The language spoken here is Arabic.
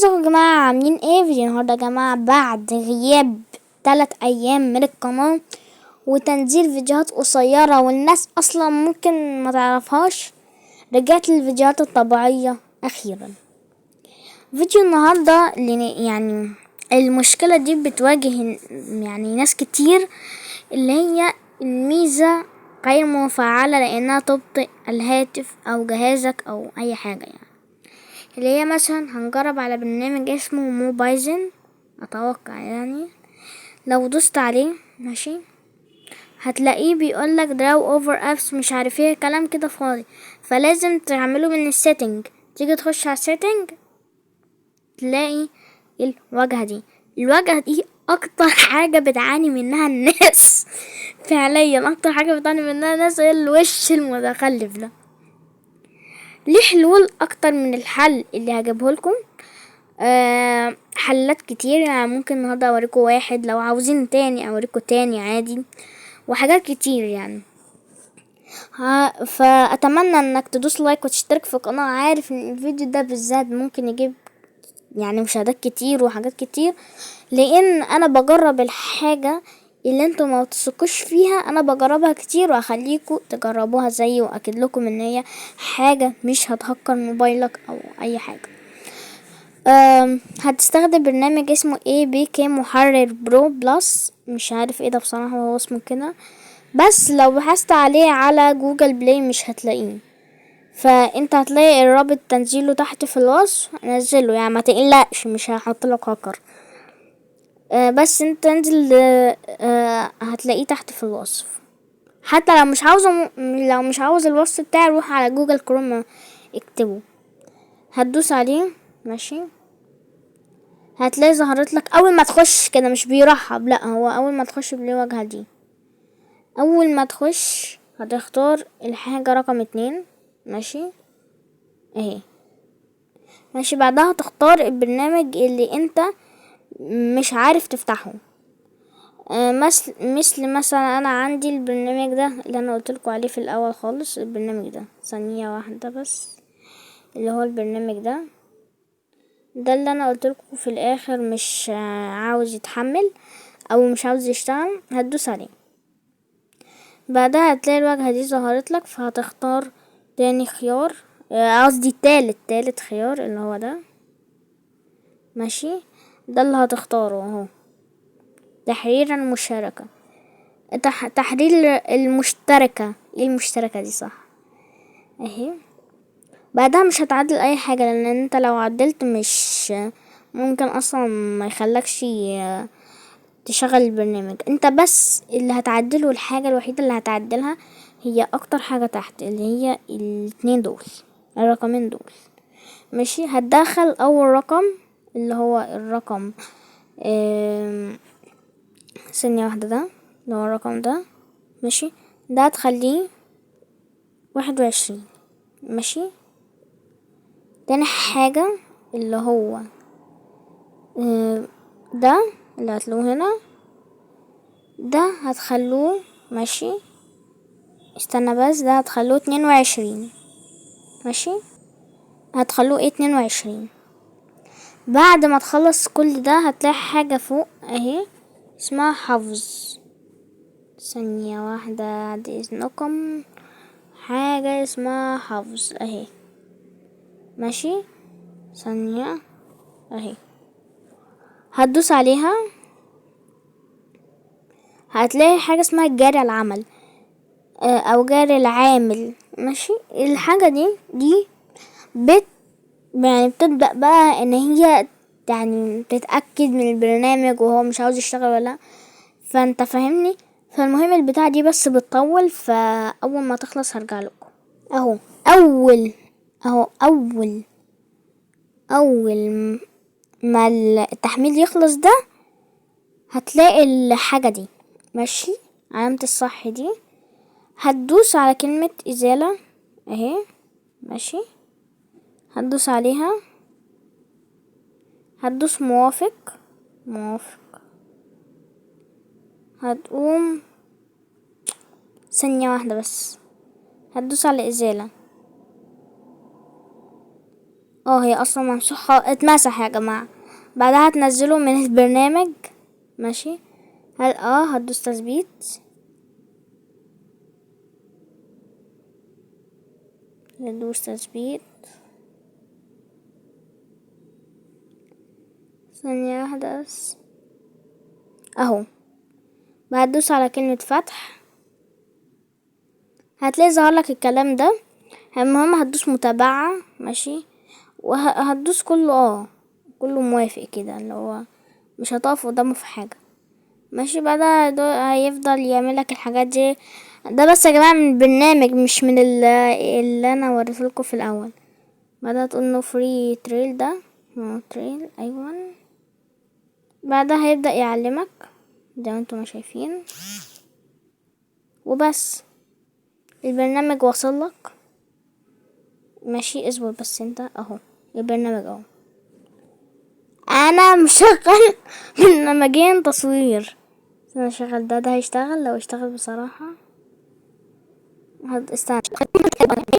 ازيكم يا جماعة، عاملين ايه؟ فيديو النهاردة يا جماعة بعد غياب 3 ايام من القناة وتنزيل فيديوهات قصيرة والناس اصلا ممكن ما تعرفهاش. رجعت للفيديوهات الطبيعية اخيرا. فيديو النهاردة يعني المشكلة دي بتواجه يعني ناس كتير، اللي هي الميزة غير مفعلة لانها تبطئ الهاتف او جهازك او اي حاجة، يعني اللي هي مثلا هنجرب على برنامج اسمه موبايزن. اتوقع يعني لو دوست عليه ماشي هتلاقيه بيقولك دراو اوفر ابس مش عارف ايه كلام كده فاضي، فلازم تعمله من السيتنج. تيجي تخش على السيتنج تلاقي الواجهة دي اكتر حاجة بتعاني منها الناس فعليا اكتر حاجة بتعاني منها الناس هي الوش المتخلف ده. ليه حلول اكتر من الحل اللي هجيبه لكم. حلات كتير، يعني ممكن النهارده اوريكم واحد، لو عاوزين تاني اوريكم تاني عادي، وحاجات كتير يعني. فاتمنى انك تدوس لايك وتشترك في القناة. عارف ان الفيديو ده بالذات ممكن يجيب يعني مشاهدات كتير وحاجات كتير، لان انا بجرب الحاجة اللي انتوا ما تثقوش فيها، انا بجربها كتير واخليكم تجربوها زيي، واكد لكم ان هي حاجة مش هتهكر موبايلك او اي حاجة. هتستخدم برنامج اسمه اي بي كي محرر برو بلس، مش عارف ايه ده بصراحة، هو اسمه كده، بس لو بحثت عليه على جوجل بلاي مش هتلاقيه، فانت هتلاقي الرابط تنزيله تحت في الوصف. نزله يعني ما تقلقش، مش هحط لك هاكر. بس انت تنزل، هتلاقيه تحت في الوصف. حتى لو مش عاوز الوصف بتاعي، روح على جوجل كروم اكتبه، هتدوس عليه ماشي. هتلاقي ظهرت لك اول ما تخش كده، مش بيرحب، لا هو اول ما تخش بالواجهة دي. اول ما تخش هتختار الحاجة رقم 2 ماشي اهي ماشي. بعدها تختار البرنامج اللي انت مش عارف تفتحه. مثل مثلا انا عندي البرنامج ده اللي انا قلتلكوا عليه في الاول خالص. البرنامج ده ثانية واحدة بس، اللي هو البرنامج ده اللي انا قلتلكوا في الاخر مش عاوز يتحمل او مش عاوز يشتغل. هتدوس عليه، بعدها هتلاقي الواجهة دي ظهرت لك، فهتختار تاني خيار، قصدي تالت خيار اللي هو ده ماشي. ده اللي هتختاره اهو، تحرير المشاركة. تحرير المشتركة، ايه المشتركة دي صح اهي. بعدها مش هتعدل اي حاجة، لان انت لو عدلت مش ممكن اصلا ما يخلكش تشغل البرنامج. انت بس اللي هتعدله، الحاجة الوحيدة اللي هتعدلها هي اكتر حاجة تحت، اللي هي الاتنين دول، الرقمين دول ماشي. هتدخل اول رقم اللي هو الرقم ثانية واحدة، ده اللي هو الرقم ده ماشي. ده هتخليه 21 ماشي. تاني حاجة اللي هو ده اللي هتلاقوه هنا، ده هتخلوه ماشي. استنى بس، ده هتخلوه 22 ماشي. هتخلوه 22. بعد ما تخلص كل ده هتلاقي حاجة فوق اهي اسمها حفظ. ثانية واحدة بعد اذنكم، حاجة اسمها حفظ اهي ماشي. ثانية اهي، هتدوس عليها هتلاقي حاجة اسمها جاري العمل، او جاري العامل ماشي. الحاجة دي بت يعني بتبدأ بقى ان هي يعني تتأكد من البرنامج وهو مش عاوز يشتغل ولا لأ. فانت فاهمني. فالمهم البتاعة دي بس بتطول، فاول ما تخلص هرجع لكم. اهو اول ما التحميل يخلص ده هتلاقي الحاجة دي ماشي، علامة الصح دي. هتدوس على كلمة ازالة اهي ماشي. هتدوس عليها، هتدوس موافق. هتقوم ثانية واحدة بس، هتدوس على ازالة هي اصلا ممسوح، اتمسح يا جماعة. بعدها هتنزله من البرنامج. ماشي. هل هتدوس تثبيت، ندوس تثبيت ثانية واحدة بس اهو. هتدوس على كلمة فتح، هتلاقي ظهر لك الكلام ده. المهم هتدوس متابعة. ماشي. وهتدوس كله كله موافق كده، اللي هو مش هتقف قدامه في حاجة. ماشي. بعدها هيفضل يعمل لك الحاجات دي. ده بس يا جماعة من البرنامج، مش من اللي انا وريتهولكوا في الاول. بعدها تقول نو فري تريل، ده نو تريل. ايوه. بعدها هيبدأ يعلمك زي ما انتم ما شايفين. وبس البرنامج وصل لك. ماشي. اصبر بس انت اهو. البرنامج اهو. انا مشغل برنامجين تصوير. انا شغل ده هيشتغل. لو اشتغل بصراحة استنى.